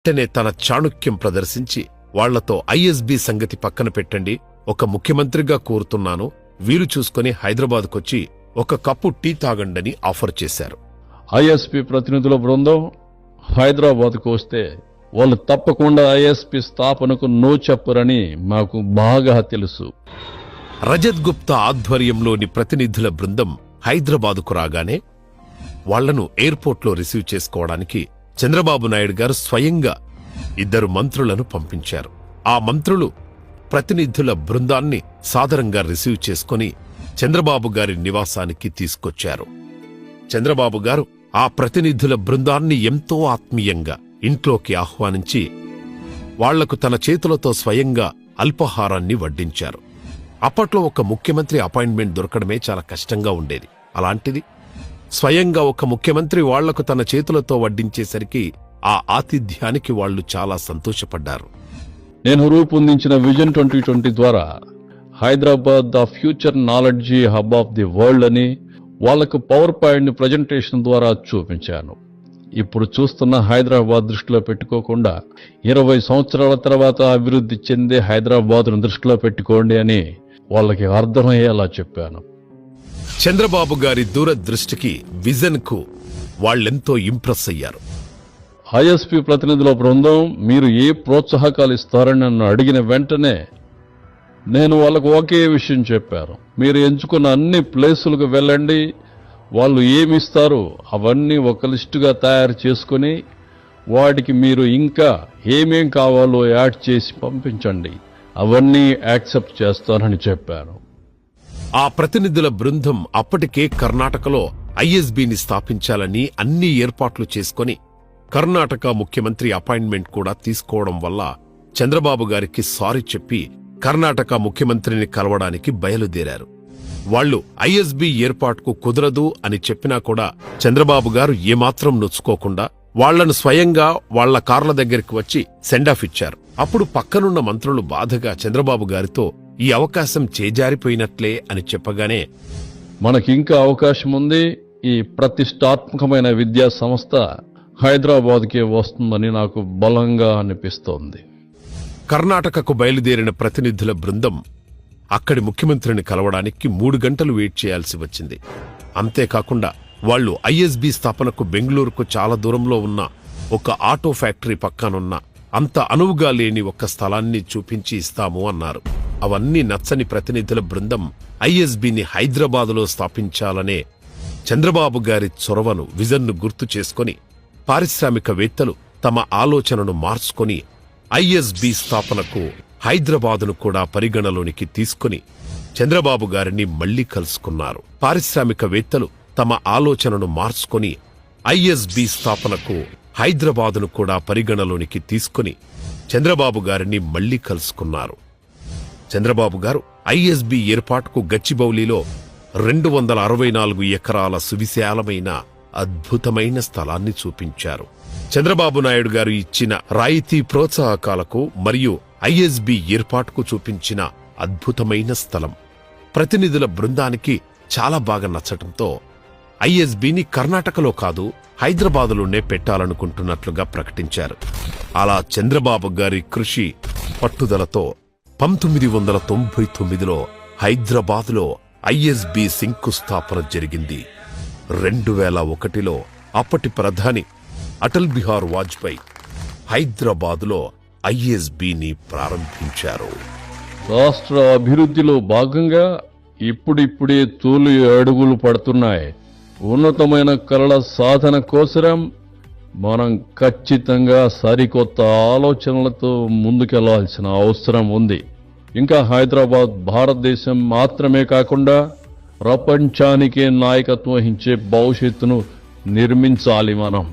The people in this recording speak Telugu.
వెంటనే తన చాణుక్యం ప్రదర్శించి వాళ్లతో ఐఎస్బీ సంగతి పక్కన పెట్టండి, ఒక ముఖ్యమంత్రిగా కోరుతున్నాను, వీలు చూసుకుని హైదరాబాద్కొచ్చి ఒక కప్పు టీ తాగండని ఆఫర్ చేశారు. ఐఎస్పీ ప్రతినిధుల బృందం హైదరాబాద్కు వస్తే వాళ్ళు తప్పకుండా ఐఎస్పీ స్థాపనకు నో చెప్పరని మాకు బాగా తెలుసు. రజత్ గుప్తా ఆధ్వర్యంలోని ప్రతినిధుల బృందం హైదరాబాదుకు రాగానే వాళ్లను ఎయిర్పోర్ట్లో రిసీవ్ చేసుకోవడానికి చంద్రబాబు నాయుడు గారు స్వయంగా 2 మంత్రులను పంపించారు. ఆ మంత్రులు ప్రతినిధుల బృందాన్ని సాదరంగా రిసీవ్ చేసుకుని చంద్రబాబు గారి నివాసానికి తీసుకొచ్చారు. చంద్రబాబు గారు ఆ ప్రతినిధుల బృందాన్ని ఎంతో ఆత్మీయంగా ఇంట్లోకి ఆహ్వానించి వాళ్లకు తన చేతులతో స్వయంగా అల్పాహారాన్ని వడ్డించారు. అప్పట్లో ఒక ముఖ్యమంత్రి అపాయింట్మెంట్ దొరకడమే చాలా కష్టంగా ఉండేది. అలాంటిది స్వయంగా ఒక ముఖ్యమంత్రి వాళ్లకు తన చేతులతో వడ్డించేసరికి ఆ ఆతిథ్యానికి వాళ్లు చాలా సంతోషపడ్డారు. నేను రూపొందించిన విజన్ 2020 ద్వారా Hyderabad the future knowledge hub of the world అని వాళ్లకు పవర్ పాయింట్ ప్రజెంటేషన్ ద్వారా చూపించాను. ఇప్పుడు చూస్తున్న హైదరాబాద్ దృష్టిలో పెట్టుకోకుండా 20 సంవత్సరాల తర్వాత అభివృద్ధి చెందే హైదరాబాద్ను దృష్టిలో పెట్టుకోండి అని వాళ్ళకి అర్థమయ్యేలా చెప్పాను. చంద్రబాబు గారి దూరదృష్టికి, విజన్కు వాళ్లెంతో ఇంప్రెస్ అయ్యారు. ఐఎస్పీ ప్రతినిధుల బృందం మీరు ఏ ప్రోత్సాహకాలు ఇస్తారని నన్ను అడిగిన వెంటనే నేను వాళ్ళకు ఒకే విషయం చెప్పాను. మీరు ఎంచుకున్న అన్ని ప్లేసులకు వెళ్ళండి, వాళ్ళు ఏమిస్తారో అవన్నీ ఒక లిస్టుగా తయారు చేసుకుని వాటికి మీరు ఇంకా ఏమేం కావాలో యాడ్ చేసి పంపించండి, అవన్నీ యాక్సెప్ట్ చేస్తానని చెప్పాను. ఆ ప్రతినిధుల బృందం అప్పటికే కర్ణాటకలో ఐఎస్బీని స్థాపించాలని అన్ని ఏర్పాట్లు చేసుకుని కర్ణాటక ముఖ్యమంత్రి అపాయింట్మెంట్ కూడా తీసుకోవడం వల్ల చంద్రబాబు గారికి సారీ చెప్పి కర్ణాటక ముఖ్యమంత్రిని కలవడానికి బయలుదేరారు. వాళ్లు ఐఎస్బీ ఏర్పాటుకు కుదరదు అని చెప్పినా కూడా చంద్రబాబు గారు ఏమాత్రం నొచ్చుకోకుండా వాళ్లను స్వయంగా వాళ్ల కార్ల దగ్గరికి వచ్చి సెండాఫ్ ఇచ్చారు. అప్పుడు పక్కనున్న మంత్రులు బాధగా చంద్రబాబు గారితో ఈ అవకాశం చేజారిపోయినట్లే అని చెప్పగానే, మనకింకా అవకాశం ఉంది, ఈ ప్రతిష్టాత్మకమైన విద్యా సంస్థ హైదరాబాద్కే వస్తుందని నాకు బలంగా అనిపిస్తోంది. కర్ణాటకకు బయలుదేరిన ప్రతినిధుల బృందం అక్కడి ముఖ్యమంత్రిని కలవడానికి 3 గంటలు వెయిట్ చేయాల్సి వచ్చింది. అంతేకాకుండా వాళ్లు ఐఎస్బీ స్థాపనకు బెంగళూరుకు చాలా దూరంలో ఉన్న ఒక ఆటో ఫ్యాక్టరీ పక్కనున్న అంత అనువుగా లేని ఒక స్థలాన్ని చూపించి ఇస్తాము అన్నారు. అవన్నీ నచ్చని ప్రతినిధుల బృందం ఐఎస్బీని హైదరాబాదులో స్థాపించాలనే చంద్రబాబు గారి చొరవను, విజన్ను గుర్తు చేసుకుని పారిశ్రామికవేత్తలు తమ ఆలోచనను మార్చుకొని ఐఎస్బీ స్థాపనకు హైదరాబాదును కూడా పరిగణలోనికి తీసుకుని చంద్రబాబు గారిని మళ్లీ కలుసుకున్నారు. పారిశ్రామికవేత్తలు తమ ఆలోచనను మార్చుకొని ఐఎస్బీ స్థాపనకు హైదరాబాదును కూడా పరిగణలోనికి తీసుకుని చంద్రబాబు గారిని మళ్లీ కలుసుకున్నారు. చంద్రబాబు గారు ఐఎస్బీ ఏర్పాటుకు గచ్చిబౌలిలో 264 ఎకరాల సువిశాలమైన అద్భుతమైన స్థలాన్ని చూపించారు. చంద్రబాబు నాయుడు గారు ఇచ్చిన రాయితీ ప్రోత్సాహకాలకు మరియు ఐఎస్బీ ఏర్పాటుకు చూపించిన అద్భుతమైన స్థలం ప్రతినిధుల బృందానికి చాలా బాగా నచ్చటంతో ఐఎస్బీని కర్ణాటకలో కాదు హైదరాబాదులోనే పెట్టాలనుకుంటున్నట్లుగా ప్రకటించారు. అలా చంద్రబాబు గారి కృషి, పట్టుదలతో 1999లో హైదరాబాదులో ఐఎస్బీ శంకుస్థాపన జరిగింది. 2001లో అప్పటి ప్రధాని అటల్ బిహారీ వాజ్పేయి హైదరాబాదులో ఐఎస్బీని ప్రారంభించారు. రాష్ట్ర అభివృద్ధిలో భాగంగా ఇప్పుడిప్పుడే తొలి అడుగులు పడుతున్నాయి. ఉన్నతమైన కళల సాధన కోసరం మనం ఖచ్చితంగా సరికొత్త ఆలోచనలతో ముందుకెళ్లాల్సిన అవసరం ఉంది. ఇంకా హైదరాబాద్ భారతదేశం మాత్రమే కాకుండా ప్రపంచానికే నాయకత్వం వహించే భవిష్యత్తును నిర్మించాలి మనం.